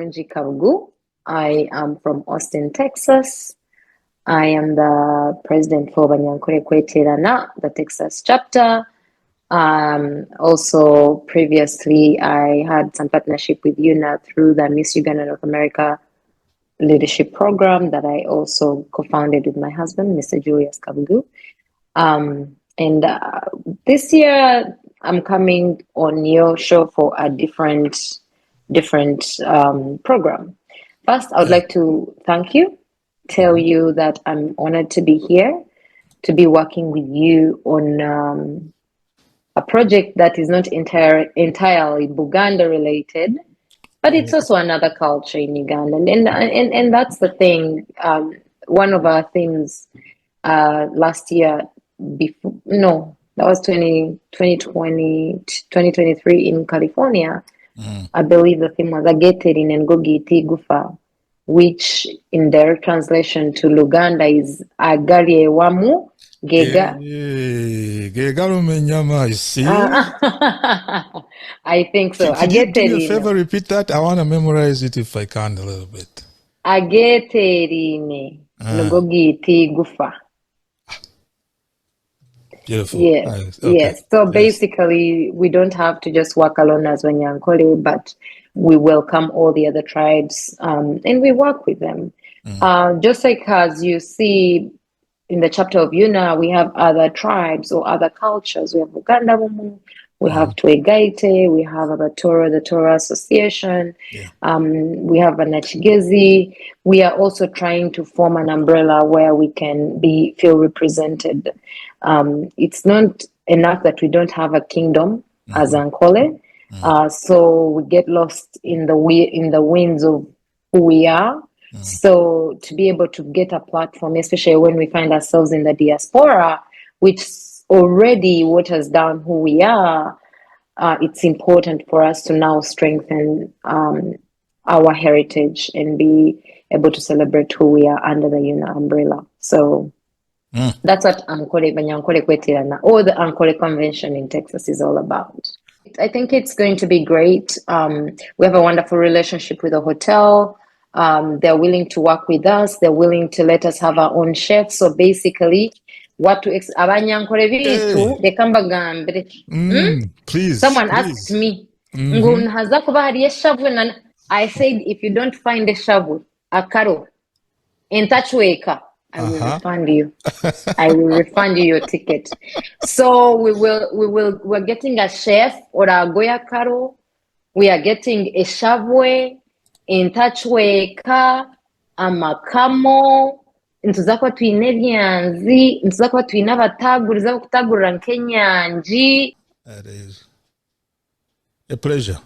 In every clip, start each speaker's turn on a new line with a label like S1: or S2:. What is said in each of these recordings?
S1: Murungi Kabugu. I am from Austin, Texas. I am the president for Banyankore Kweterana, the Texas chapter. Also, previously, I had some partnership with UNA through the Miss Uganda North America leadership program that I also co-founded with my husband, Mr. Julius Kabugu. And this year, I'm coming on your show for a different program. First, I would like to thank you, tell you that I'm honored to be here, to be working with you on a project that is not entirely Buganda related, but it's also another culture in Uganda. And that's the thing. One of our themes last year, that was 2023 in California. I believe the theme was Ageteri Ngogiti Gufa, which in direct translation to Luganda is Agalie Wamu Gega.
S2: I see.
S1: I think so.
S2: Could you do me a favor, repeat that? I want to memorize it if I can a little bit.
S1: Ageterine Ngogiti Gufa.
S2: Beautiful.
S1: Yes,
S2: okay.
S1: yes. So basically, we don't have to just work alone as Banyankore, but we welcome all the other tribes and we work with them. Just like as you see in the chapter of Yuna, we have other tribes or other cultures. We have Uganda Mumu, we have Twegaite, we have Abatora, the Torah Association, we have Anachigezi. We are also trying to form an umbrella where we can feel represented. It's not enough that we don't have a kingdom as Ankole, so we get lost in the winds of who we are. So to be able to get a platform, especially when we find ourselves in the diaspora, which already waters down who we are, it's important for us to now strengthen our heritage and be able to celebrate who we are under the UNA umbrella. So that's what Banyankore Kweterana or the Ankole Convention in Texas is all about. I think it's going to be great. We have a wonderful relationship with the hotel. They're willing to work with us. They're willing to let us have our own chef. So basically, Abanyankore bitu dekambagambire.
S2: Please.
S1: Someone asked me, I said, if you don't find a shovel, a karo, in touch weka, I will refund you. I will refund you your ticket. So we're getting a chef or a goya karo. We are getting a shavwe, in touch weka, amakamo, ntuzakwa tuine byanzi, ntuzakwa tuine abataguri, zaba kutagurira nkenyanji.
S2: That is a pleasure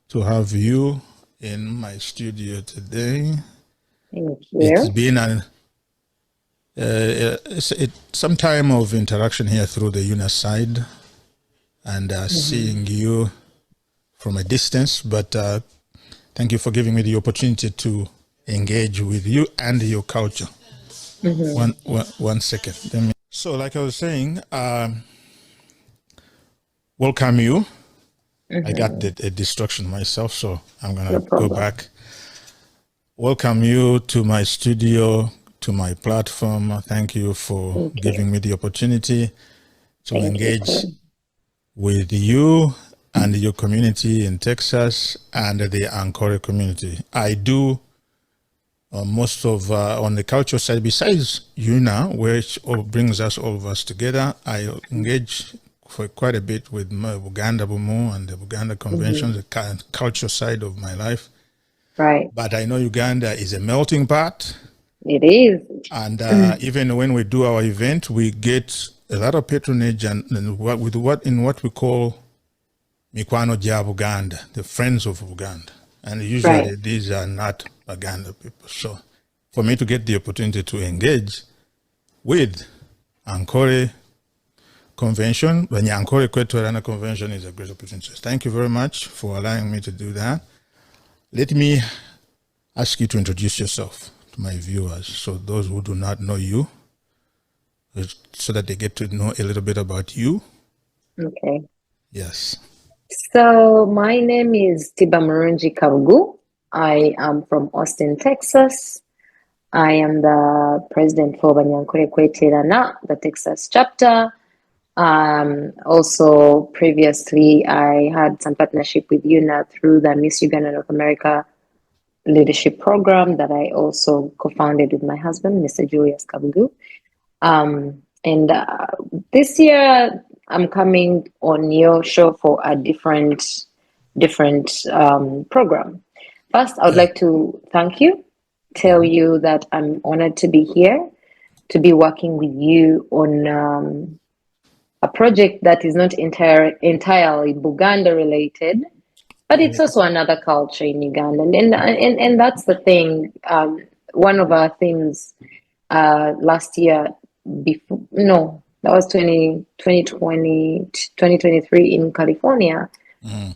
S2: to have you in my studio today.
S1: Thank you.
S2: It's been some time of interaction here through the UNA side and seeing you from a distance, but thank you for giving me the opportunity to engage with you and your culture. One second. So like I was saying, welcome you. I got a distraction myself, so I'm going to go back. Welcome you to my studio, to my platform. Thank you for giving me the opportunity to engage with you and your community in Texas and the Ankore community. I do most of, on the cultural side, besides UNA, which brings us all of us together, I engage for quite a bit with Buganda Bumu and the Buganda Convention, the cultural side of my life.
S1: Right.
S2: But I know Uganda is a melting pot.
S1: It is.
S2: And even when we do our event, we get a lot of patronage and what we call Mikwano Gya Buganda, the friends of Uganda. And usually these are not Uganda people. So for me to get the opportunity to engage with Ankore Convention, Banyankore Kweterana Convention is a great opportunity. Thank you very much for allowing me to do that. Let me ask you to introduce yourself to my viewers, so those who do not know you, so that they get to know a little bit about you.
S1: Okay.
S2: Yes.
S1: So my name is Tiba Murungi Kabugu. I am from Austin, Texas. I am the president for Banyankore Kweterana, the Texas chapter. Also, previously, I had some partnership with UNA through the Miss Uganda North America leadership program that I also co-founded with my husband, Mr. Julius Kabugu. And this year, I'm coming on your show for a different program. First, I would like to thank you, tell you that I'm honored to be here, to be working with you on a project that is not entirely Buganda related, but it's also another culture in Uganda. And that's the thing. One of our things last year, that was 2023 in California.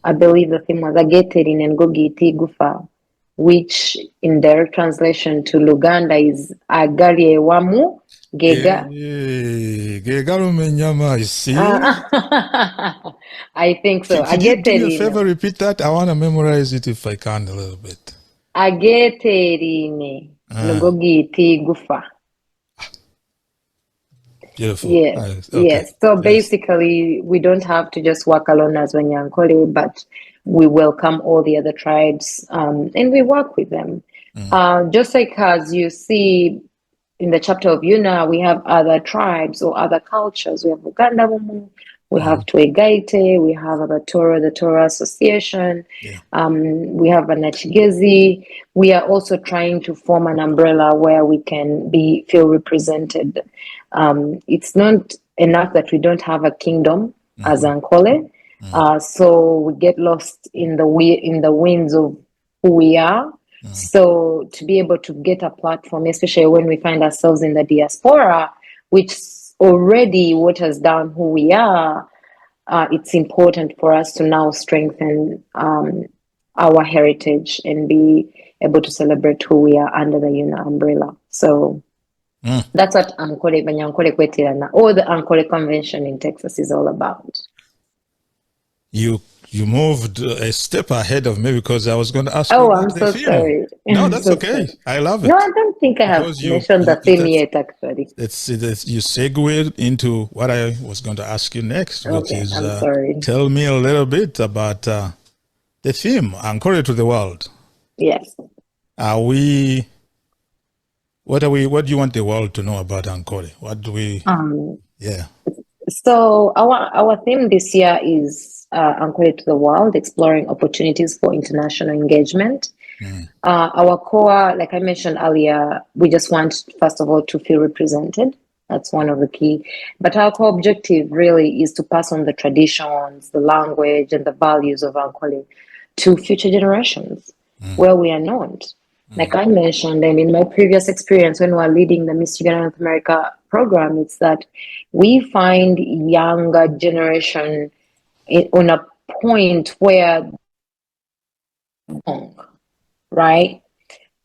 S1: I believe the theme was Ageteri Ngogiti Gufa, which in direct translation to Luganda is Agalie Wamu Gega. I think so.
S2: Can you do me a favor, repeat that? I want to memorize it if I can a little bit.
S1: Ageterine Ngogiti Gufa.
S2: Beautiful.
S1: Yes,
S2: okay.
S1: yes. So basically, we don't have to just work alone as Banyankore, but we welcome all the other tribes and we work with them. Just like as you see in the chapter of Yuna, we have other tribes or other cultures. We have Uganda Mumu, we have Twegaite, we have Abatoro, the Torah Association, we have Anachigezi. We are also trying to form an umbrella where we can feel represented. It's not enough that we don't have a kingdom as Ankole, so we get lost in the winds of who we are. So to be able to get a platform, especially when we find ourselves in the diaspora, which already waters down who we are, it's important for us to now strengthen our heritage and be able to celebrate who we are under the UNA umbrella. So that's what Banyankore Kweterana or the Ankole Convention in Texas is all about.
S2: You moved a step ahead of me because I was going to ask you
S1: about
S2: I'm
S1: so
S2: theme.
S1: Sorry.
S2: No, that's
S1: so
S2: okay.
S1: Sorry.
S2: I love it.
S1: No, I don't think I have mentioned the theme yet, actually.
S2: You segued into what I was going to ask you next, which is
S1: I'm sorry.
S2: Tell me a little bit about the theme, Ankole to the world.
S1: Yes.
S2: What do you want the world to know about Ankole? What do we
S1: So our theme this year is Ankole to the world, exploring opportunities for international engagement. Our core, like I mentioned earlier, we just want, first of all, to feel represented. That's one of the key. But our core objective really is to pass on the traditions, the language, and the values of Ankole to future generations where we are not. Like I mentioned, and in my previous experience when we were leading the Miss Uganda North America program, it's that we find younger generation on a point where, right?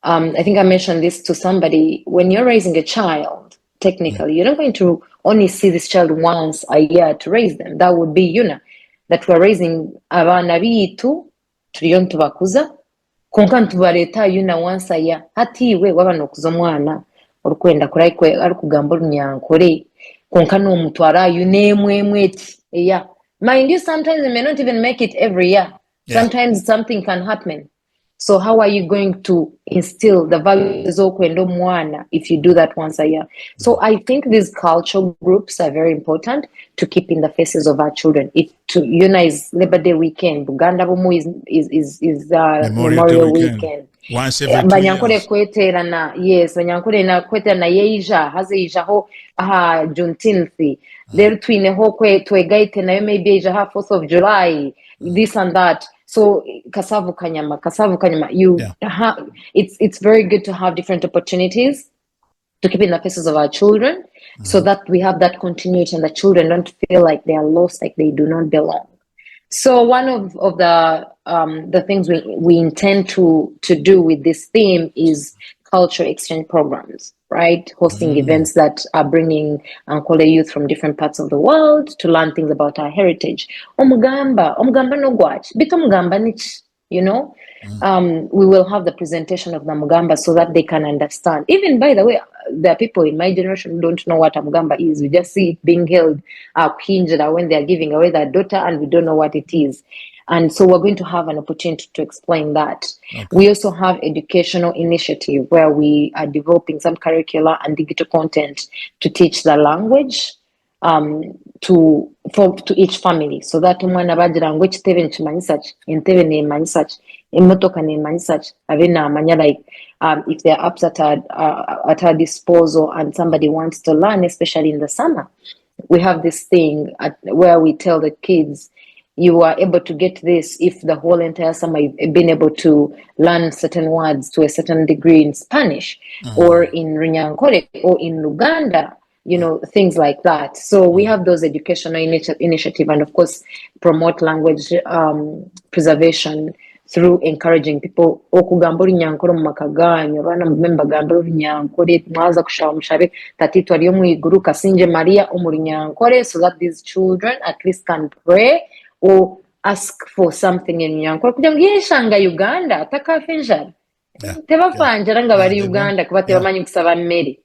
S1: I think I mentioned this to somebody. When you're raising a child, technically, you're not going to only see this child once a year to raise them. That would be, that we're raising abana bitu turiyo ntubakuza konka ntubareta once a year. Hatiwe wabana okuza omwana orukwenda kuraikwe ari kugamba Runyankore konka n'omutwara nemweti mind you, sometimes we may not even make it every year. Sometimes something can happen. So how are you going to instill the values of mwana if you do that once a year? So I think these cultural groups are very important to keep in the faces of our children. If is Labor Day weekend, Buganda Bumu is Memorial weekend.
S2: Once every 2
S1: Banyankore Kweterana, yes, Banyankore Kweterana yeija haziijaho Juneteenth. There twineho Twegaite nayo maybe eija 4th of July, this and that. So Kasavu Kanyama, it's very good to have different opportunities to keep in the faces of our children so that we have that continuity and the children don't feel like they are lost, like they do not belong. So one of the things we intend to do with this theme is culture exchange programs, right? Hosting events that are bringing Ankole youth from different parts of the world to learn things about our heritage. Omugamba no gwachi, bito mugamba nichi. We will have the presentation of the Mugamba so that they can understand. Even, by the way, there are people in my generation who don't know what a Mugamba is. We just see it being held when they are giving away their daughter, and we don't know what it is. And so we're going to have an opportunity to explain that. Okay. We also have educational initiative where we are developing some curricula and digital content to teach the language to each family, so that umwana bagira ngu ekitebe nkimanyi saki, entebe nemanyi saki, emmotoka nemanyi saki, abe namanya, like if there are apps at our disposal and somebody wants to learn, especially in the summer, we have this thing where we tell the kids, you are able to get this if the whole entire summer you've been able to learn certain words to a certain degree in Spanish or in Runyankore or in Luganda, things like that. So we have those educational initiative, and of course promote language preservation through encouraging people okugamba Olunyankore mu maka ganyu, abaana mube bagamba Olunyankore, mwaza kushaba mushabe tatitu ali omwiguru kasinje Maria omu Lunyankore, so that these children at least can pray or ask for something in Runyankore kugira ngu yeshanga Uganda takafa enjala tebafa njala nga bali Uganda kuba tebamanyi kusaba mmere.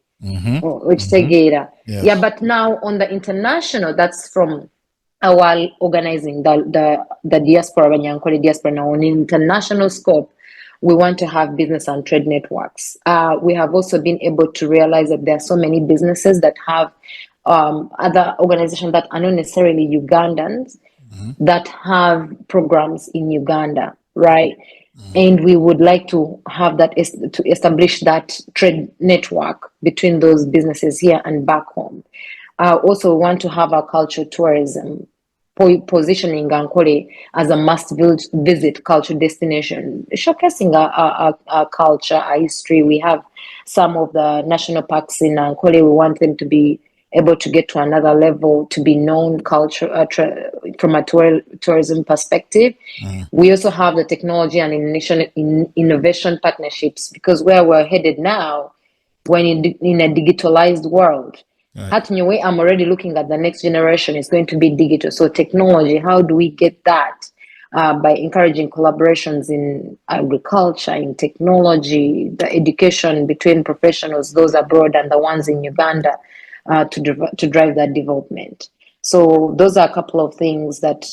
S1: But now on the international, that's from our organizing the diaspora, Banyankore diaspora. Now on international scope, we want to have business and trade networks. We have also been able to realize that there are so many businesses that have other organizations that are not necessarily Ugandans that have programs in Uganda, right? And we would like to have that, to establish that trade network between those businesses here and back home. Also want to have our cultural tourism, positioning Ankole as a must-visit cultural destination, showcasing our culture, our history. We have some of the national parks in Ankole. We want them to be able to get to another level, to be known culture from a tourism perspective. We also have the technology and innovation partnerships, because where we're headed now, when in a digitalized world, I'm already looking at the next generation is going to be digital. So technology, how do we get that? By encouraging collaborations in agriculture, in technology, the education between professionals, those abroad and the ones in Uganda, to drive that development. So those are a couple of things that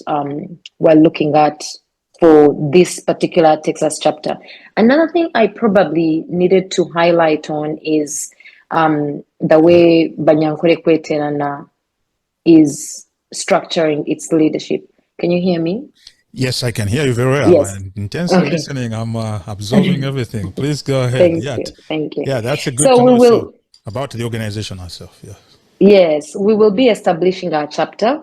S1: we're looking at for this particular Texas chapter. Another thing I probably needed to highlight on is the way Banyankore Kweterana is structuring its leadership. Can you hear me?
S2: Yes, I can hear you very well. Yes. I'm intensely listening. I'm absorbing everything. Please go ahead.
S1: Thank you.
S2: Yeah, that's a good to know about the organization herself. Yeah.
S1: Yes, we will be establishing our chapter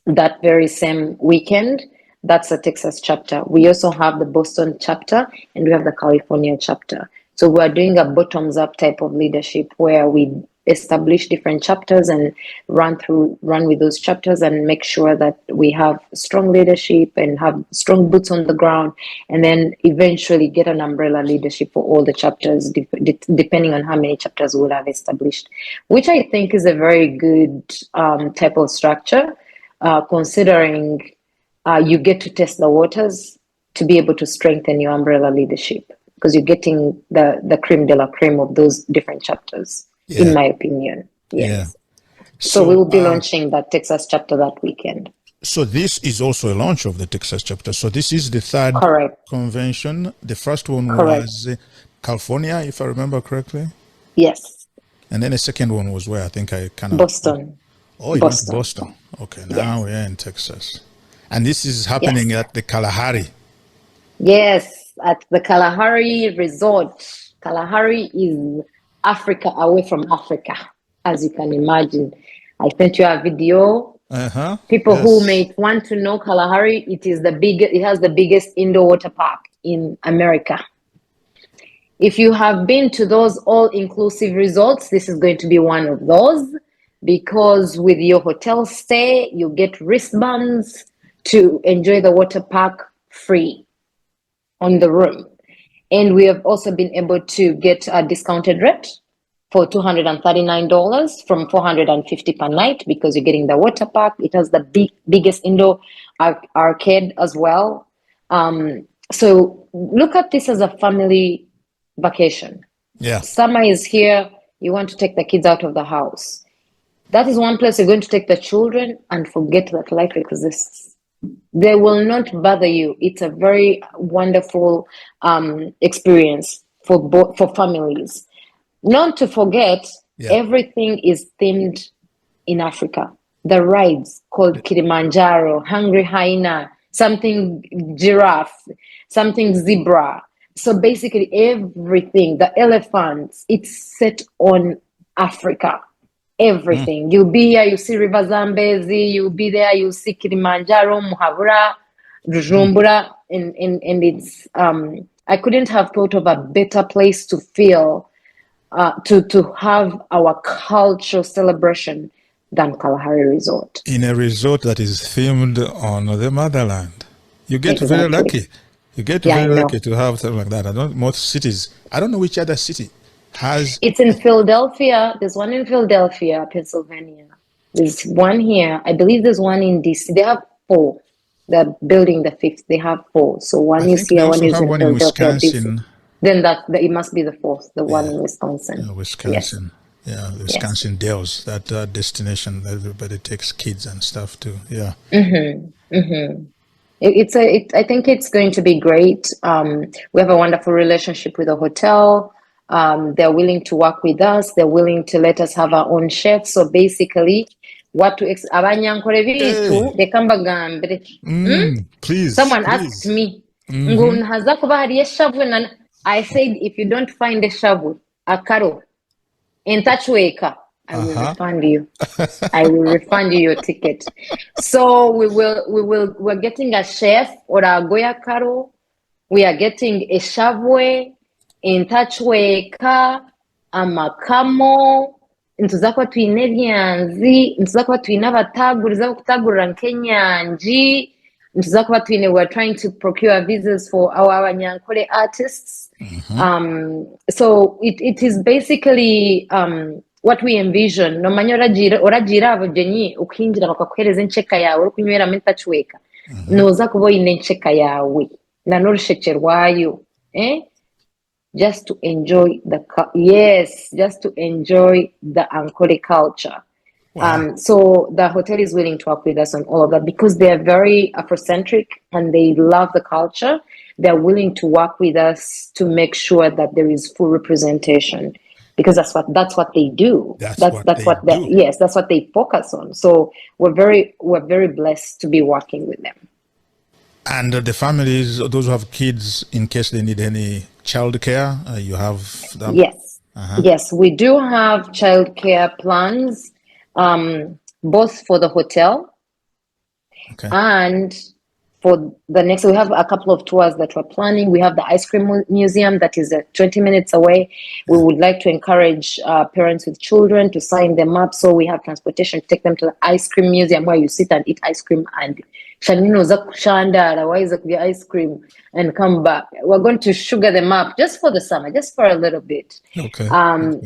S1: that very same weekend. That's the Texas chapter. We also have the Boston chapter and we have the California chapter. So we're doing a bottoms-up type of leadership where we establish different chapters and run with those chapters and make sure that we have strong leadership and have strong boots on the ground, and then eventually get an umbrella leadership for all the chapters, depending on how many chapters we'll have established, which I think is a very good type of structure, considering you get to test the waters to be able to strengthen your umbrella leadership, because you're getting the creme de la creme of those different chapters. Yeah. In my opinion, yes. Yeah. So we will be launching that Texas chapter that weekend.
S2: So this is also a launch of the Texas chapter. So this is the third convention. The first one was California, if I remember correctly.
S1: Yes.
S2: And then the second one was where? I think I kind of...
S1: Boston.
S2: Oh, you went to Boston. Okay, now we're in Texas. And this is happening at the Kalahari.
S1: Yes, at the Kalahari Resort. Kalahari is Africa away from Africa, as you can imagine. I sent you a video. People who may want to know Kalahari, it has the biggest indoor water park in America. If you have been to those all-inclusive resorts, this is going to be one of those, because with your hotel stay, you get wristbands to enjoy the water park free on the room. And we have also been able to get a discounted rate for $239 from $450 per night, because you're getting the water park. It has the biggest indoor arcade as well. So look at this as a family vacation.
S2: Yeah.
S1: Summer is here, you want to take the kids out of the house. That is one place you're going to take the children and forget that life exists. They will not bother you. It's a very wonderful experience for families. Not to forget, everything is themed in Africa. The rides called Kilimanjaro, Hungry Hyena, something giraffe, something zebra. So basically everything, the elephants, it's set on Africa. Everything. You'll be here, you see River Zambezi, you'll be there, you see Kilimanjaro, Muhabura, Rujumbura, and it's I couldn't have thought of a better place to feel to have our cultural celebration than Kalahari Resort.
S2: In a resort that is themed on the motherland. You get very lucky. You get very lucky to have something like that. Most cities, I don't know which other city has.
S1: It's in Philadelphia. There's one in Philadelphia, Pennsylvania. There's one here. I believe there's one in DC. They have 4. They're building the 5th. They have 4. So one is here, one is in Philadelphia, DC. Then that it must be the 4th, the one in Wisconsin.
S2: Yeah, Wisconsin. Yes. Yeah, the Wisconsin Dells, that destination that everybody takes kids and stuff to. Yeah.
S1: I think it's going to be great. We have a wonderful relationship with the hotel. They're willing to work with us. They're willing to let us have our own chef. So basically, Abanyankore bitu reka mbagambire.
S2: Please.
S1: Someone asked me, haza kuba hariyo eshavu. I said, if you don't find a shavu, a karo, in Tachweka, I will refund you. I will refund you your ticket. So we're getting a chef or a goya karo. We are getting a shavwe in Tachweka, amakamo. Ntuzakwa twine byanzi, ntuzakwa twine abataguriza kutagurira nk'enyanji. We're trying to procure visas for our Banyankore artists. So it is basically what we envision. No manya oragira abagenyi ukinjira bakakwereza encheka yawe uri kunywera muri Tachweka. Noza kuba ine encheka yawe na n'urusheke rwayo. Just to enjoy just to enjoy the Ankole culture. Wow. So the hotel is willing to work with us on all of that because they are very Afrocentric and they love the culture. They're willing to work with us to make sure that there is full representation because that's what they do. That's what they focus on. So we're very blessed to be working with them.
S2: And the families, those who have kids, in case they need any childcare, you have them?
S1: Yes. Yes, we do have childcare plans. Both for the hotel and for the next, we have a couple of tours that we're planning. We have the ice cream museum that is 20 minutes away. We would like to encourage parents with children to sign them up. So we have transportation to take them to the ice cream museum where you sit and eat ice cream and ice cream and come back. We're going to sugar them up just for the summer, just for a little bit.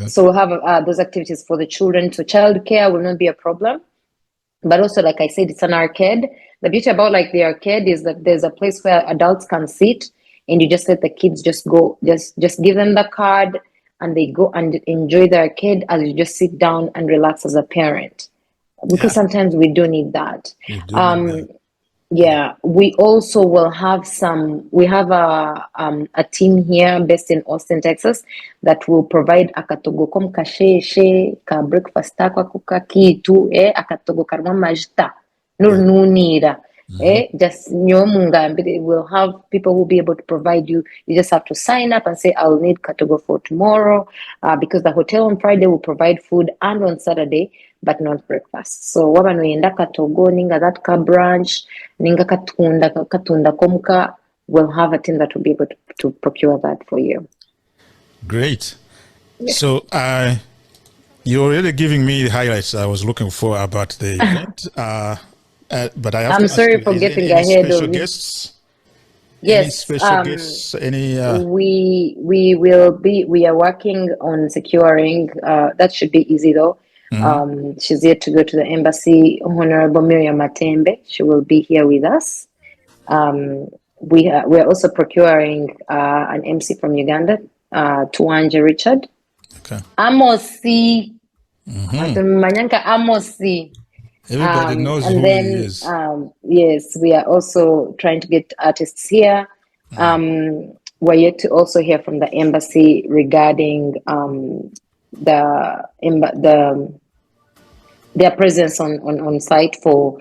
S1: So we'll have those activities for the children. So childcare will not be a problem. But also, like I said, it's an arcade. The beauty about the arcade is that there's a place where adults can sit and you just let the kids just go, just give them the card and they go and enjoy the arcade as you just sit down and relax as a parent. Because sometimes we do need that. We also will have we have a team here based in Austin, Texas that will provide akatogo kom kasheshe ka breakfast kwa kukakitu akatogo karma majta nunira just nyomunga. We'll have people who will be able to provide you. You just have to sign up and say I'll need katogo for tomorrow because the hotel on Friday will provide food and on Saturday but not breakfast. So wabanoyenda katogo ninga that ka branch ninga katunda komka, we'll have a team that will be able to procure that for you.
S2: Great. So you're really giving me the highlights I was looking for about the event. But I'm sorry for getting ahead of
S1: guests. Yes,
S2: any special guests?
S1: We are working on securing. That should be easy though. She's yet to go to the embassy. Honorable Miriam Matembe, she will be here with us. we're also procuring an MC from Uganda, Tuanje Richard.
S2: Okay.
S1: Amosi. Amosi.
S2: Everybody knows
S1: and
S2: who
S1: then,
S2: he is.
S1: Yes, we are also trying to get artists here. We're yet to also hear from the embassy regarding their presence on site for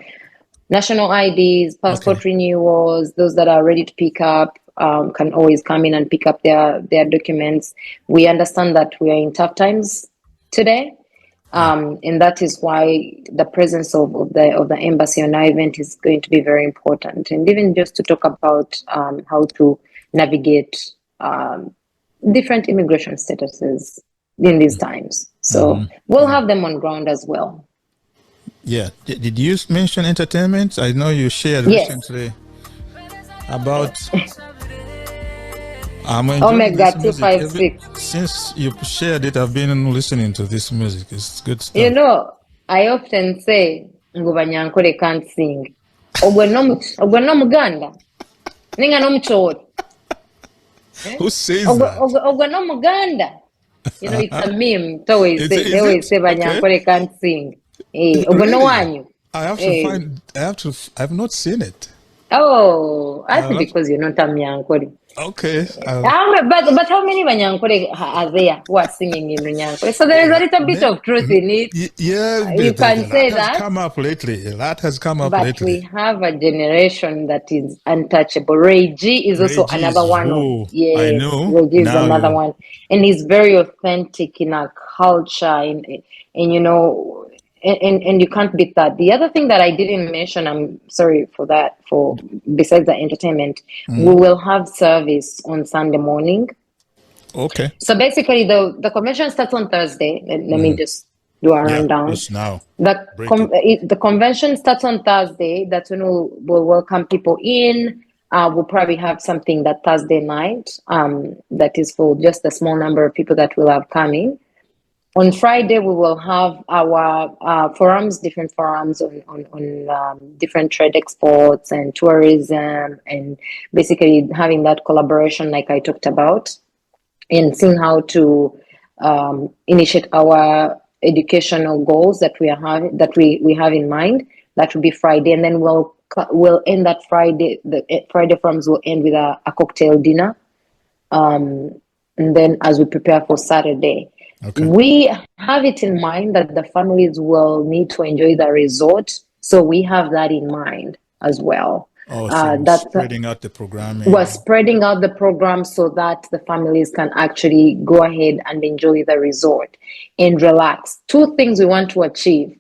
S1: national IDs, passport renewals. Those that are ready to pick up can always come in and pick up their documents. We understand that we are in tough times today. And that is why the presence of the embassy on our event is going to be very important. And even just to talk about how to navigate different immigration statuses in these times. So we'll have them on ground as well.
S2: Yeah. Did you mention entertainment? I know you shared recently about I'm enjoying
S1: Omega
S2: this music.
S1: 256.
S2: Since you shared it, I've been listening to this music. It's good stuff.
S1: You know, I often say, Banyankore can't sing. Ogwe no Muganda. Ninga no Mchori.
S2: Who says that?
S1: Ogwe no Muganda. You know, it's a meme. They always say Banyankore can't sing. Ogwe no wanyu.
S2: I've not seen it.
S1: Oh, I think because you're not a Nyankore.
S2: Okay.
S1: But how many Banyankore are there who are singing in Nyankore? So there is a little bit of truth in it.
S2: Yeah,
S1: you can say that.
S2: Has come up lately. A lot has come up
S1: but
S2: lately.
S1: We have a generation that is untouchable. Ray G is also another one. Yes,
S2: I know.
S1: Ray G is another one. And he's very authentic in our culture. And you know, and you can't beat that. The other thing that I didn't mention, I'm sorry for that, besides the entertainment, we will have service on Sunday morning.
S2: Okay.
S1: So basically the convention starts on Thursday. Let me just do a rundown.
S2: Just now.
S1: The convention starts on Thursday. That's when we'll welcome people in. We'll probably have something that Thursday night that is for just a small number of people that will have coming. On Friday, we will have our forums, different forums on different trade exports and tourism, and basically having that collaboration like I talked about, and seeing how to initiate our educational goals that we have in mind. That will be Friday, and then we'll end that Friday. The Friday forums will end with a cocktail dinner, and then as we prepare for Saturday. Okay. We have it in mind that the families will need to enjoy the resort, so we have that in mind as well.
S2: Oh, so that's spreading out the programming.
S1: We're spreading out the program so that the families can actually go ahead and enjoy the resort and relax. Two things we want to achieve: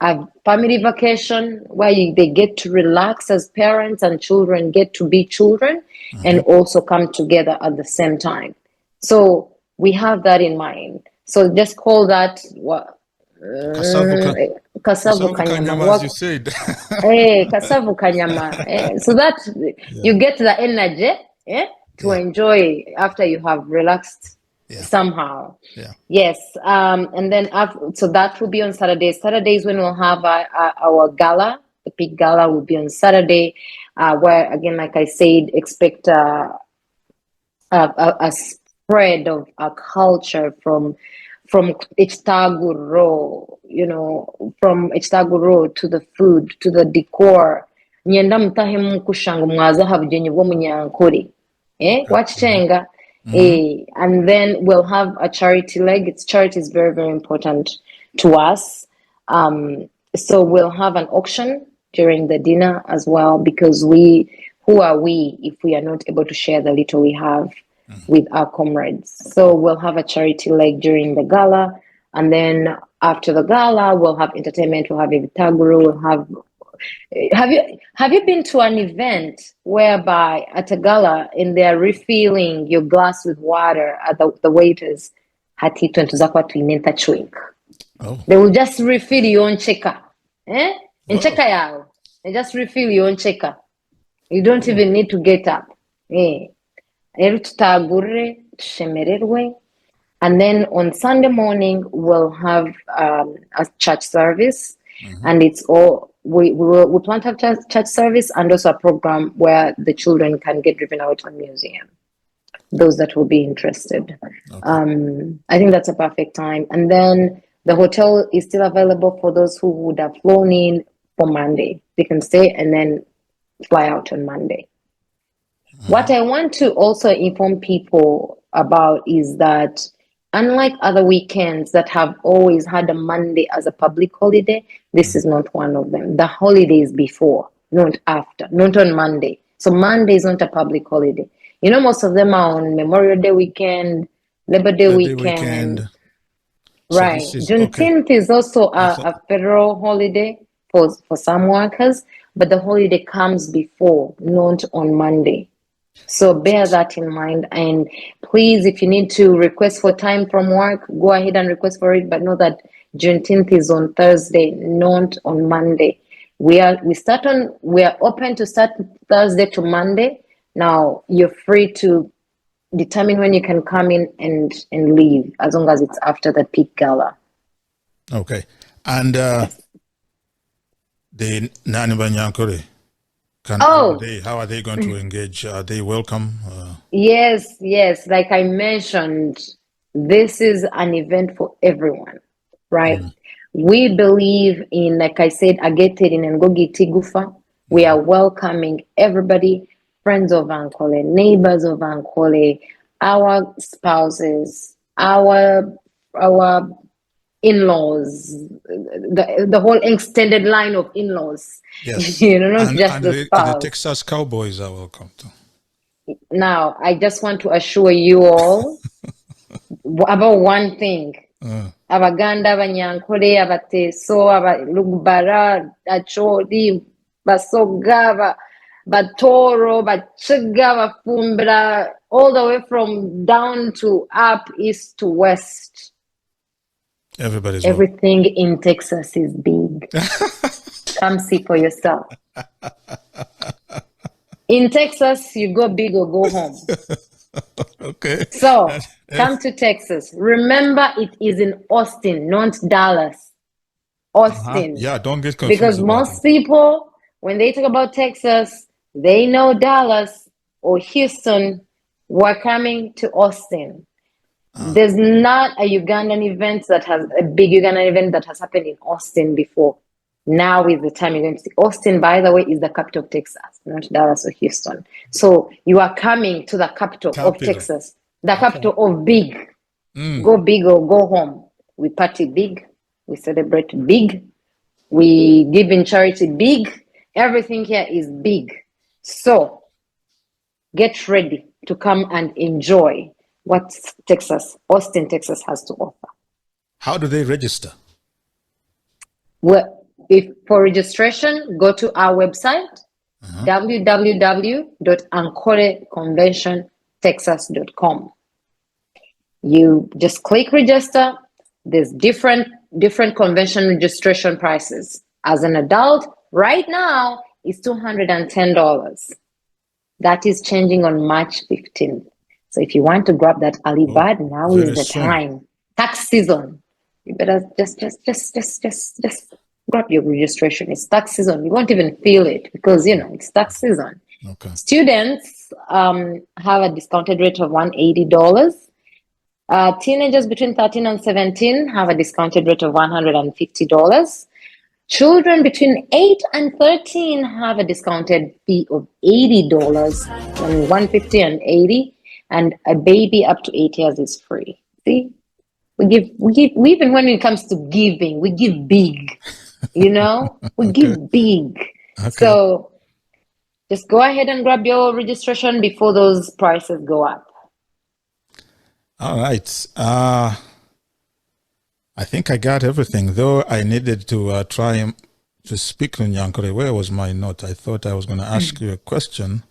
S1: a family vacation where they get to relax as parents and children get to be children, and also come together at the same time. So we have that in mind. So just call that Kasavu Kanyama,
S2: as you said.
S1: Kasavu Kanyama. So that you get the energy to enjoy after you have relaxed somehow.
S2: Yeah.
S1: Yes. And then so that will be on Saturday. Saturday is when we'll have our gala. The big gala will be on Saturday, where again, like I said, expect a spread of a culture from Echitaguro, from Echitaguro to the food, to the decor. Nyenda mtahe mukushanga mwaza habujenye bwo Munyankore. Wachichenga. And then we'll have a charity leg. Charity is very, very important to us. So we'll have an auction during the dinner as well, because who are we if we are not able to share the little we have with our comrades? So we'll have a charity leg during the gala, and then after the gala, we'll have entertainment. We'll have Evitaguru. We'll have. Have you been to an event whereby at a gala and they're refilling your glass with water at the waiters? They will just refill your own checker. In checker yao. They just refill your own checker. You don't even need to get up. And then on Sunday morning, we'll have a church service, and it's all we plan to have church service and also a program where the children can get driven out to a museum. Those that will be interested. Okay. I think that's a perfect time. And then the hotel is still available for those who would have flown in for Monday. They can stay and then fly out on Monday. What I want to also inform people about is that unlike other weekends that have always had a Monday as a public holiday, this is not one of them. The holiday is before, not after, not on Monday. So Monday is not a public holiday. You know, most of them are on Memorial Day weekend, Labor Day weekend. Right. So Juneteenth is also a federal holiday for some workers, but the holiday comes before, not on Monday. So bear that in mind. And please, if you need to request for time from work, go ahead and request for it. But know that Juneteenth is on Thursday, not on Monday. We are open to start Thursday to Monday. Now you're free to determine when you can come in and leave, as long as it's after the peak gala.
S2: Okay. And the Nani Banyankore, how are they going to engage? Are they welcome?
S1: Yes. Like I mentioned, this is an event for everyone, right? We believe in, like I said, Agete in Ngogi Tigufa. We are welcoming everybody, friends of Ankole, neighbors of Ankole, our spouses, our in-laws, the whole extended line of in-laws.
S2: Yes.
S1: Not just the spouse.
S2: The Texas Cowboys are welcome too.
S1: Now, I just want to assure you all about one thing. Abaganda, Banyankore, Abateso, Abalugbara, Achodi, Basoga, Batoro, Bachiga, Bafumbra, all the way from down to up, east to west. Everything in Texas is big. Come see for yourself. In Texas, you go big or go home.
S2: Okay.
S1: So come to Texas. Remember, it is in Austin, not Dallas. Austin.
S2: Yeah, don't get confused.
S1: Because most people, when they talk about Texas, they know Dallas or Houston. We're coming to Austin. There's not a big Ugandan event that has happened in Austin before. Now is the time you're going to see. Austin, by the way, is the capital of Texas, not Dallas or Houston. So you are coming to the capital of Texas, the capital of big. Go big or go home. We party big. We celebrate big. We give in charity big. Everything here is big. So get ready to come and enjoy what Austin, Texas has to offer.
S2: How do they register?
S1: Well, for registration, go to our website, www.ankoreconventiontexas.com. You just click register. There's different convention registration prices. As an adult, right now, it's $210. That is changing on March 15th. So if you want to grab that early bird, now is the time. Tax season. You better just grab your registration. It's tax season. You won't even feel it because, it's tax season.
S2: Okay.
S1: Students have a discounted rate of $180. Teenagers between 13 and 17 have a discounted rate of $150. Children between 8 and 13 have a discounted fee of $80, and $150 and $80, and a baby up to 8 years is free. See? We even when it comes to giving, we give big. We give big.
S2: Okay.
S1: So just go ahead and grab your registration before those prices go up.
S2: All right. I think I got everything, though I needed to try to speak to Nyankore. Where was my note? I thought I was going to ask you a question.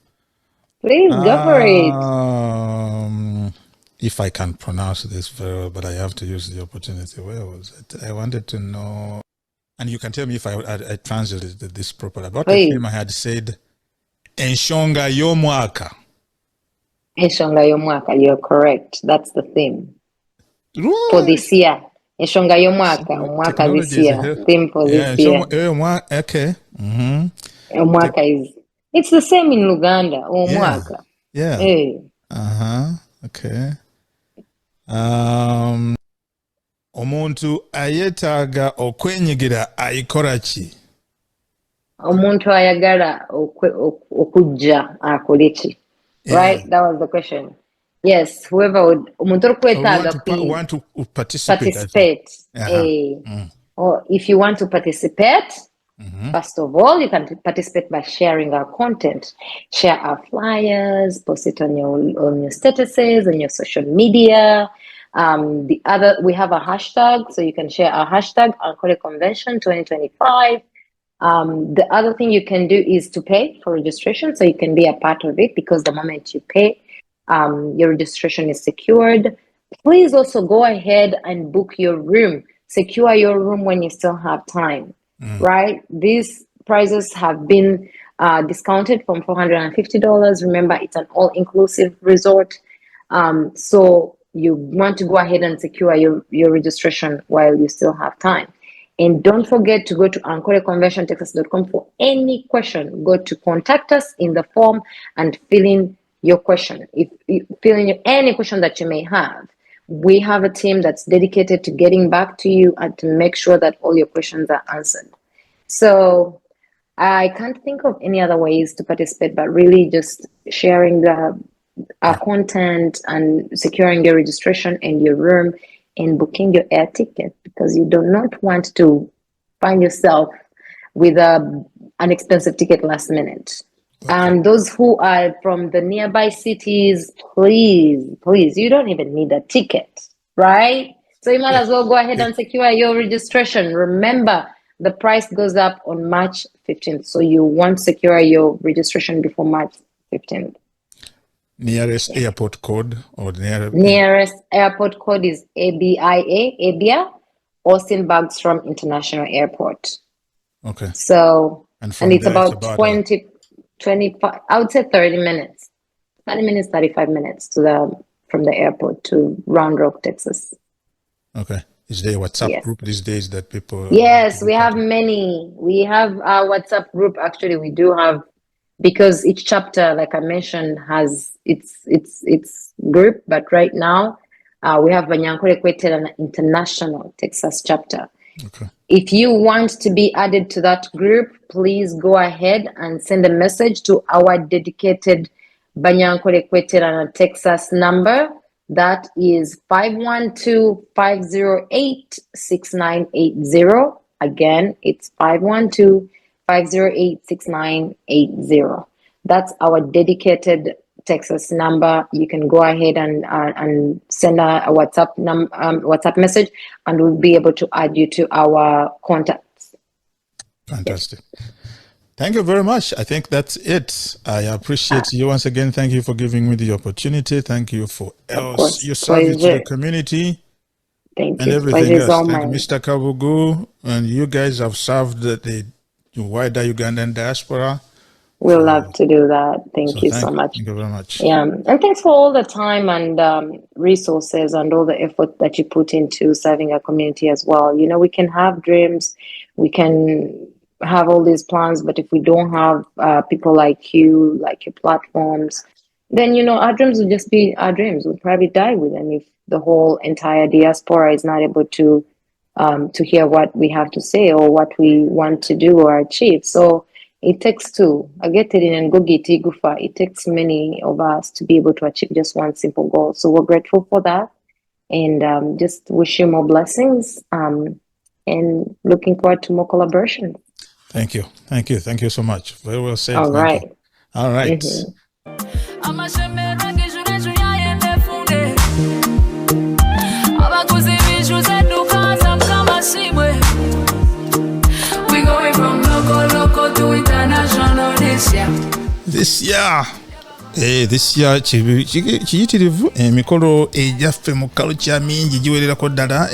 S1: Please, go for it.
S2: If I can pronounce this very well, but I have to use the opportunity. Where was it? I wanted to know, and you can tell me if I translated this properly. About the theme I had said, Enshonga Yomwaka.
S1: Enshonga Yomwaka, you're correct. That's the theme for this year. Eshonga y'omwaka, omwaka this year, theme for this year.
S2: Okay.
S1: Omwaka is, it's the same in Luganda, omwaka.
S2: Yeah.
S1: Hey.
S2: Okay. Omuntu ayetaaga okwenyigira ayikola ki?
S1: Omuntu ayagala okujja akole ki? Right? That was the question. Yes, whoever would omuntu okwetaaga
S2: want to participate.
S1: Or if you want to participate, first of all, you can participate by sharing our content. Share our flyers, post it on your statuses, on your social media. We have a hashtag, so you can share our hashtag, Ankole Convention 2025. The other thing you can do is to pay for registration, so you can be a part of it, because the moment you pay, your registration is secured. Please also go ahead and book your room. Secure your room when you still have time, right? These prices have been discounted from $450. Remember, it's an all-inclusive resort. So you want to go ahead and secure your registration while you still have time. And don't forget to go to AnkoreConventionTexas.com for any question. Go to contact us in the form and fill in your question. If you fill in any question that you may have, we have a team that's dedicated to getting back to you and to make sure that all your questions are answered. So I can't think of any other ways to participate, but really just sharing our content and securing your registration and your room and booking your air ticket, because you do not want to find yourself with an expensive ticket last minute. Okay. And those who are from the nearby cities, please, you don't even need a ticket, right? So you might as well go ahead and secure your registration. Remember, the price goes up on March 15th. So you want to secure your registration before March 15th.
S2: Nearest airport code or
S1: nearest airport code is ABIA, Austin Bergstrom International Airport.
S2: Okay.
S1: So, and it's about 20, I would say 30 minutes. 35 minutes from the airport to Round Rock, Texas.
S2: Okay. Is there a WhatsApp group these days that people?
S1: Yes, we have many. We have our WhatsApp group. Actually, we do have, because each chapter, like I mentioned, has its group. But right now, we have Banyankore Kweterana International Texas chapter.
S2: Okay.
S1: If you want to be added to that group, please go ahead and send a message to our dedicated Banyankore Kweterana Texas number. That is 512-508-6980. Again, it's 512-508-6980. That's our dedicated Texas number. You can go ahead and send a WhatsApp message, and we'll be able to add you to our contacts.
S2: Fantastic. Thank you very much. I think that's it. I appreciate you once again. Thank you for giving me the opportunity. Thank you for your service to the community.
S1: Thank
S2: and
S1: you.
S2: Everything else. Thank you, Mr. Kabugu. And you guys have served the wider Ugandan diaspora.
S1: We'll love to do that. Thank you so much.
S2: Thank you very much.
S1: Yeah, and thanks for all the time and resources and all the effort that you put into serving our community as well. You know, we can have dreams, we can have all these plans, but if we don't have people like you, like your platforms, then, you know, our dreams will just be our dreams. We'll probably die with them if the whole entire diaspora is not able to hear what we have to say or what we want to do or achieve. So it takes two. It takes many of us to be able to achieve just one simple goal. So we're grateful for that, and just wish you more blessings, and looking forward to more collaboration.
S2: Thank you. Thank you. Thank you so much. Very well said.
S1: All right.
S2: All right.
S1: Mm-hmm.
S2: This year kiyitirivu emikolo ejaffe mu culture mingi giwererako ddala.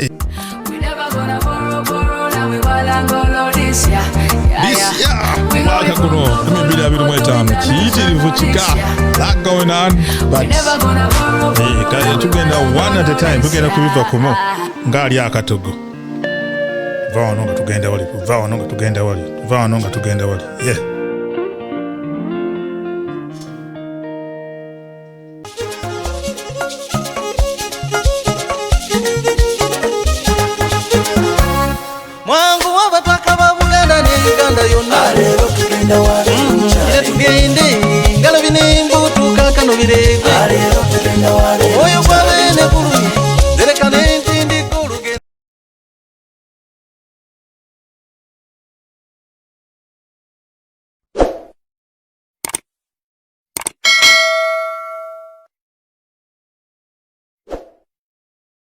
S2: This year mwaka guno 2025 kiyitirivu kika lot going on, but kale tugenda one at a time, tugenda kubiva kumo ngaali akatogo. tuva wano nga tugenda wali. Yeah.